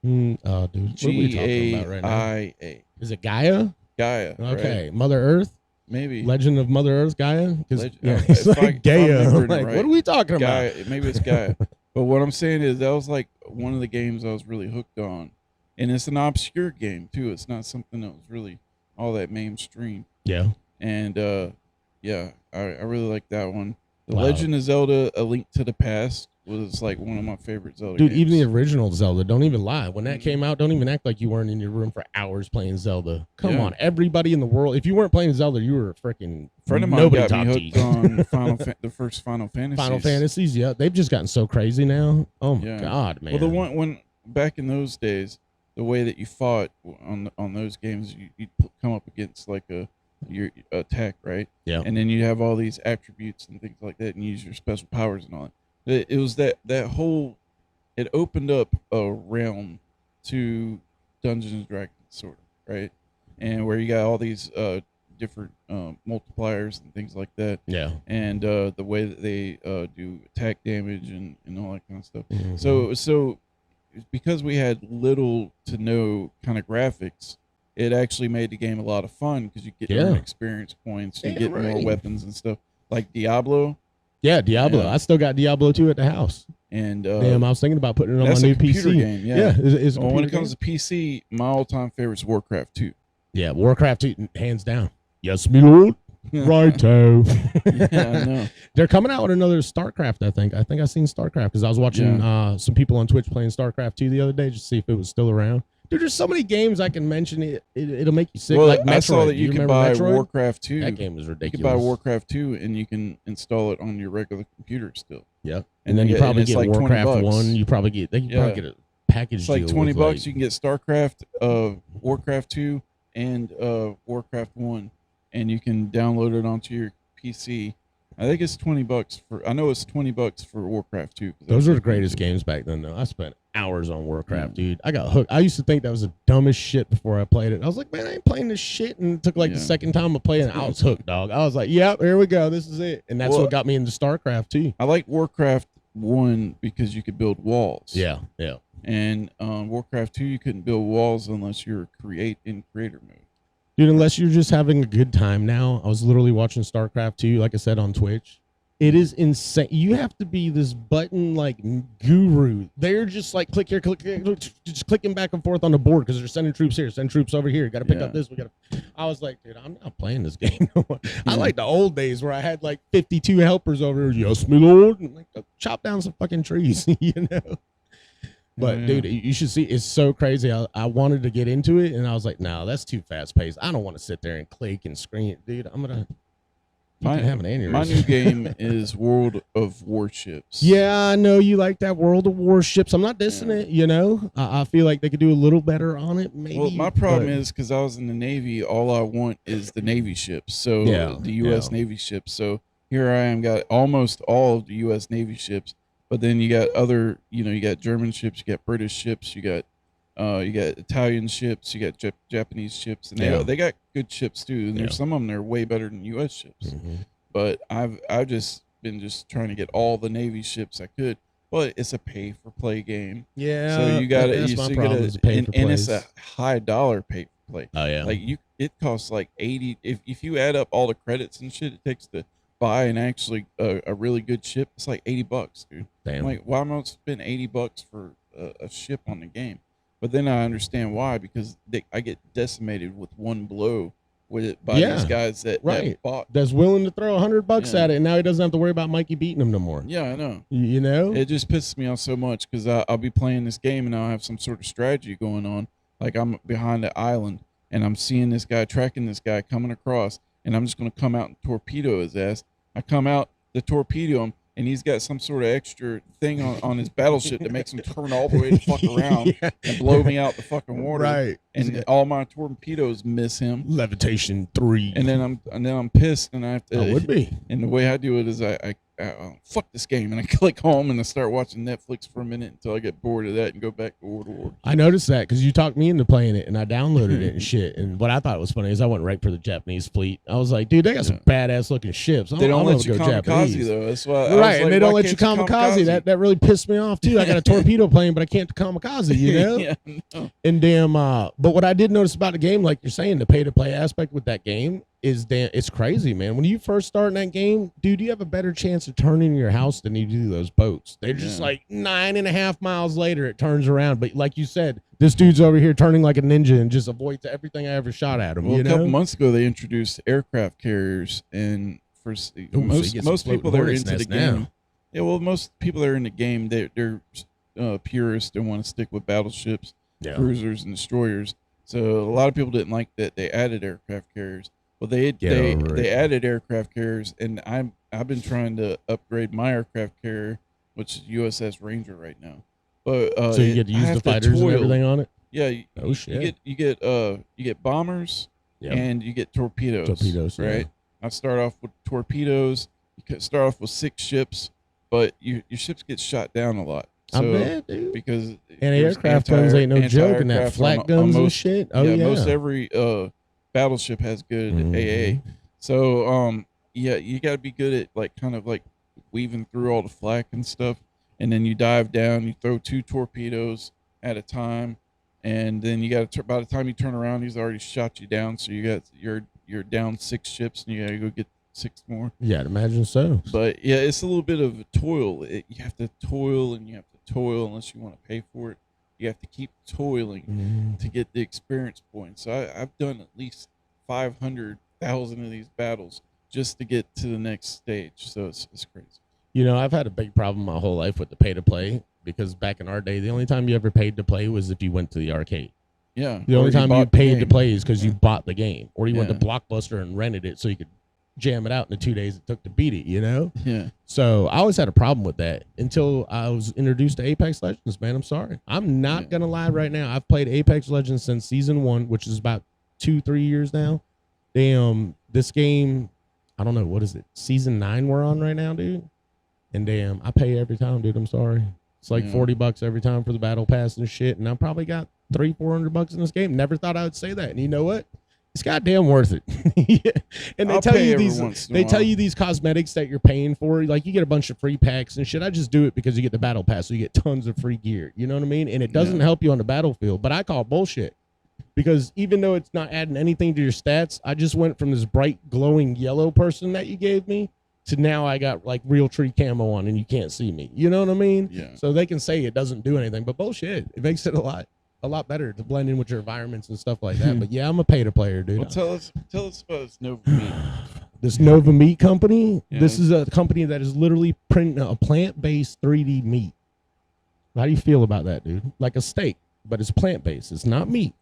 Dude, what are we talking about right now? Gaia. Is it Gaia? Gaia. Okay. Right? Mother Earth? Maybe. Legend of Mother Earth, Gaia? Because it's if like if Gaia. remembering I'm it like, right. what are we talking about? Gaia. Maybe it's Gaia. But what I'm saying is that was like one of the games I was really hooked on. And it's an obscure game too. It's not something that was really all that mainstream. Yeah. And I really like that one. The Wow. Legend of Zelda: A Link to the Past was like one of my favorite Zelda Dude, games. even the original Zelda, don't even lie. When that came out, don't even act like you weren't in your room for hours playing Zelda. Come Yeah. on. Everybody in the world, if you weren't playing Zelda, you were a freaking friend of mine nobody got me top hooked on the first Final Fantasy. Final Fantasies, yeah. They've just gotten so crazy now. Oh my Yeah. God, man. Well, the one when back in those days, the way that you fought on those games, you'd come up against like your attack, right? Yeah. And then you have all these attributes and things like that, and use your special powers and all that. It was that whole. It opened up a realm to Dungeons and Dragons, sort of, right? And where you got all these different multipliers and things like that, Yeah. and the way that they do attack damage and all that kind of stuff. Mhm. So because we had little to no kind of graphics, it actually made the game a lot of fun because you get different experience points, you Yeah, get more right. weapons and stuff like Diablo. Yeah, Diablo. Yeah. I still got Diablo 2 at the house. And Damn, I was thinking about putting it on my that's new a computer PC. game. Yeah. it's a Well, when it computer comes to PC, my all-time favorite is Warcraft 2. game. Yeah, Warcraft 2, hands down. Yes, me lord. Righto. Yeah, I know. They're coming out with another StarCraft, I think. I think I seen StarCraft because I was watching some people on Twitch playing StarCraft 2 the other day just to see if it was still around. Dude, there's so many games I can mention. It'll make you sick. Well, like Metroid. I saw that Do you can remember buy Metroid? Warcraft 2. That game was You ridiculous. can buy Warcraft 2 and you can install it on your regular computer still. Yep. And then you get- probably it's get like Warcraft 20 bucks. 1. You probably get probably get a package It's like deal 20 with, bucks. like- You can get StarCraft, Warcraft 2, and Warcraft 1, and you can download it onto your PC. I think it's 20 bucks for. I know it's 20 bucks for Warcraft 2. 'cause Those I were the played greatest too. games back then, though. I spent hours on Warcraft, Yeah. dude. I got hooked. I used to think that was the dumbest shit before I played it. I was like, man, I ain't playing this shit. And it took like the Yeah. second time I played it, I was hooked, dog. I was like, yep, here we go. This is it. And that's Well, what got me into StarCraft, too. I like Warcraft 1 because you could build walls. Yeah. And Warcraft 2, you couldn't build walls unless you were in creator mode. Dude, unless you're just having a good time now. I was literally watching StarCraft 2, like I said, on Twitch. It is insane. You have to be this button like guru. They're just like click here, just clicking back and forth on the board because they're sending troops here, send troops over here. Got to pick Yeah. up this. I was like, dude, I'm not playing this game no more. I like the old days where I had like 52 helpers over here. Yes, my lord. And like chop down some fucking trees, you know. But Yeah. dude, you should see. It's so crazy. I wanted to get into it, and I was like, no, that's too fast paced. I don't want to sit there and click and screen it, dude. I'm gonna. You can have an aneurysm. My new game is World of Warships. Yeah, I know you like that World of Warships. I'm not dissing Yeah. it, you know. I feel like they could do a little better on it, maybe. Well, my problem but- is because I was in the Navy, all I want is the Navy ships. So Yeah, the U.S. yeah. Navy ships. So here I am, got almost all of the U.S. Navy ships, But then you got other, you got German ships, you got British ships, you got Italian ships, you got Japanese ships, and they got good ships too. And there's some of them that are way better than U.S. ships. Mm-hmm. But I've just been trying to get all the Navy ships I could. But it's a pay for play game. Yeah. So you got that's you my so you problem. gotta, Is pay and, for and it's plays. a high dollar pay for play. Oh yeah. Like it costs like 80. If you add up all the credits and shit it takes to buy an actually a really good ship, it's like $80, dude. Damn. I'm like, why am I gonna spend $80 for a ship on the game? But then I understand why, because I get decimated with one blow with it by these guys that bought. That's willing to throw $100 Yeah. at it, and now he doesn't have to worry about Mikey beating him no more. Yeah, I know. You know, It just pisses me off so much because I'll be playing this game and I'll have some sort of strategy going on. Like I'm behind the island and I'm seeing this guy, tracking this guy coming across, and I'm just going to come out and torpedo his ass. I come out to torpedo him, and he's got some sort of extra thing on his battleship that makes him turn all the way the fuck around and blow me out the fucking water. Right. And all my torpedoes miss him. Levitation 3. And then I'm pissed, and I have to. I would be. And the way I do it is I fuck this game, and I click home and I start watching Netflix for a minute until I get bored of that and go back to War. I noticed that because you talked me into playing it, and I downloaded it and shit. And what I thought was funny is I went right for the Japanese fleet. I was like, dude, they got some badass looking ships. They don't let you go kamikaze Japanese. though. That's why. Right, and they don't let you kamikaze. That really pissed me off too. I got a torpedo plane, but I can't kamikaze. You know. Yeah, no. And damn. But what I did notice about the game, like you're saying, the pay to play aspect with that game is it's crazy, man. When you first start in that game, dude, you have a better chance of turning your house than you do those boats. They're just like 9.5 miles later, it turns around. But like you said, this dude's over here turning like a ninja and just avoids everything I ever shot at him. Well, you a know? couple months ago, they introduced aircraft carriers, and for most people that are into the game, most people that are in the game, they're purists and want to stick with battleships, cruisers, and destroyers. So a lot of people didn't like that they added aircraft carriers. Well, they added aircraft carriers, and I've been trying to upgrade my aircraft carrier, which is USS Ranger right now. But so you get to use the fighters and everything on it. Yeah. Shit. You get bombers and you get torpedoes. Right. I start off with torpedoes. You can start off with 6 ships, but your ships get shot down a lot. So, I bet, dude. Because anti-aircraft guns ain't no joke, and that flak guns and shit. Oh yeah. Most every battleship has good AA. So you got to be good at like kind of like weaving through all the flak and stuff, and then you dive down, you throw 2 torpedoes at a time, and then you got to by the time you turn around, he's already shot you down, so you're down 6 ships, and you got to go get 6 more. Yeah, I'd imagine so. But yeah, it's a little bit of a toil. You have to toil, and you have to toil unless you want to pay for it. You have to keep toiling to get the experience points. So I've done at least 500,000 of these battles just to get to the next stage. So it's crazy. You know, I've had a big problem my whole life with the pay to play, because back in our day, the only time you ever paid to play was if you went to the arcade. Yeah. The only time you paid to play is because you bought the game, or you went to Blockbuster and rented it so you could jam it out in the 2 days it took to beat it, you know? Yeah. So I always had a problem with that until I was introduced to Apex Legends, man. I'm sorry. I'm not going to lie right now. I've played Apex Legends since season 1, which is about 2-3 years now. Damn, this game, I don't know, what is it? Season 9 we're on right now, dude. And damn, I pay every time, dude. I'm sorry. It's like $40 every time for the battle pass and shit. And I probably got $300-400 in this game. Never thought I would say that. And you know what? It's goddamn worth it. And they tell you these cosmetics that you're paying for, like you get a bunch of free packs and shit. I just do it because you get the battle pass, so you get tons of free gear. You know what I mean? And it doesn't help you on the battlefield, but I call bullshit, because even though it's not adding anything to your stats, I just went from this bright glowing yellow person that you gave me to now I got like real tree camo on and you can't see me. You know what I mean? Yeah. So they can say it doesn't do anything, but bullshit. It makes it a lot better to blend in with your environments and stuff like that. But yeah, I'm a pay-to-player, dude. Well, tell us about this Nova Meat. This Nova Meat company, Yeah. This is a company that is literally printing a plant-based 3D meat. How do you feel about that, dude? Like a steak, but it's plant-based. It's not meat.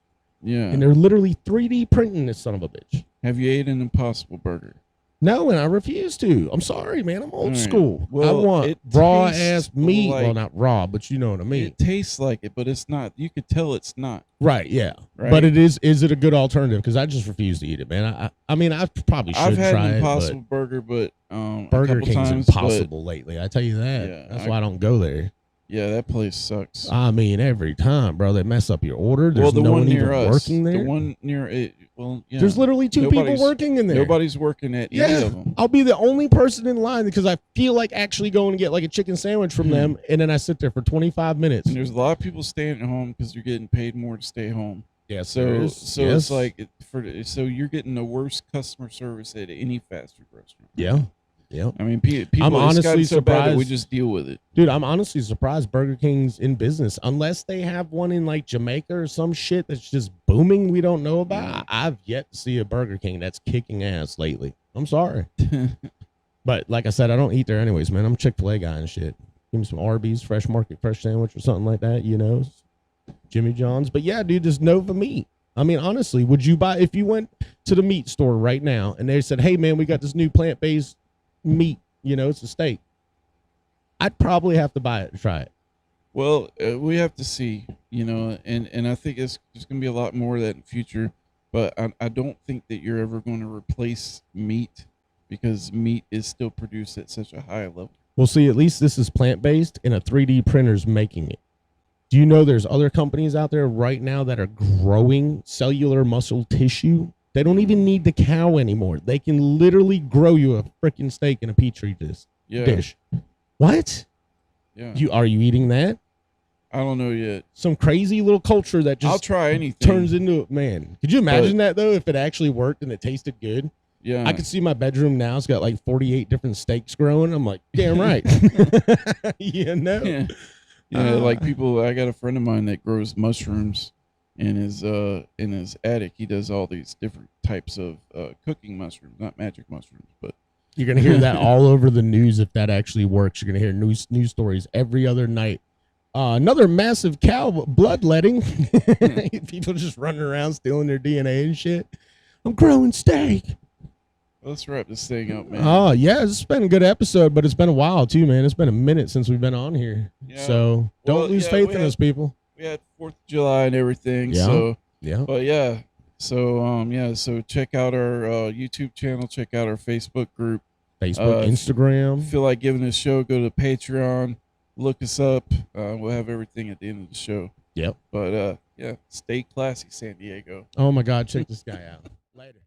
Yeah. And they're literally 3D printing this son of a bitch. Have you ate an Impossible Burger? No, and I refuse to. I'm sorry, man. I'm old All right. school. Well, I want it raw tastes ass meat. Well, like- not raw, but you know what I mean. It tastes like it, but it's not. You could tell it's not. Right, yeah. Right? But it is it a good alternative? Because I just refuse to eat it, man. I mean, I probably should I've had try an it, Impossible Burger, but a Burger couple King's times, impossible lately. I tell you that. Yeah, That's why I don't go there. But yeah, that place sucks. I mean, every time, bro, they mess up your order. There's well, the no one one near even us, working there. the one near it. Well, yeah. There's literally two people Nobody's- working in there. Nobody's working at any Yeah, of them. I'll be the only person in line because I feel like actually going to get like a chicken sandwich from them, and then I sit there for 25 minutes. And there's a lot of people staying at home because you're getting paid more to stay home. Yeah, So it's like so you're getting the worst customer service at any fast food restaurant. yeah. Yeah. I mean, people. I'm it's gotten honestly so bad that we surprised- just deal with it. Dude, I'm honestly surprised Burger King's in business unless they have one in like Jamaica or some shit that's just booming we don't know about. Yeah. I've yet to see a Burger King that's kicking ass lately. I'm sorry. But like I said, I don't eat there anyways, man. I'm a Chick-fil-A guy and shit. Give me some Arby's, fresh market, fresh sandwich or something like that, you know. Jimmy John's. But yeah, dude, just Nova meat. I mean, honestly, would you buy if you went to the meat store right now and they said, hey man, we got this new plant-based meat, you know, it's a steak. I'd probably have to buy it and try it. Well, we have to see, you know, and I think there's going to be a lot more of that in the future. But I don't think that you're ever going to replace meat because meat is still produced at such a high level. Well, see, at least this is plant-based and a 3D printer's making it. Do you know there's other companies out there right now that are growing cellular muscle tissue? They don't even need the cow anymore. They can literally grow you a freaking steak in a petri Yeah, dish. What? yeah. Are you eating that? I don't know yet. Some crazy little culture that I'll just try anything. turns into man. Could you imagine that though? If it actually worked and it tasted good, Yeah, I could see my bedroom now. It's got like 48 different steaks growing. I'm like, damn right. You know. Yeah. Yeah, like people. I got a friend of mine that grows mushrooms in his attic. He does all these different types of cooking mushrooms, not magic mushrooms, but You're gonna hear that all over the news if that actually works. You're gonna hear news stories every other night. Another massive cow bloodletting. People just running around stealing their DNA and shit. I'm growing steak. let's wrap this thing up, man. Oh yeah, it's been a good episode, but it's been a while too, man. It's been a minute since we've been on here. Yeah. So don't Well, lose yeah, faith we in had- us, people. We had 4th of July and everything. Yeah. So, Yeah. but yeah. So so check out our YouTube channel. Check out our Facebook group. Facebook, Instagram. Feel like giving this show? Go to Patreon. Look us up. We'll have everything at the end of the show. Yep. But yeah, stay classy, San Diego. Oh my God, check this guy out. Later.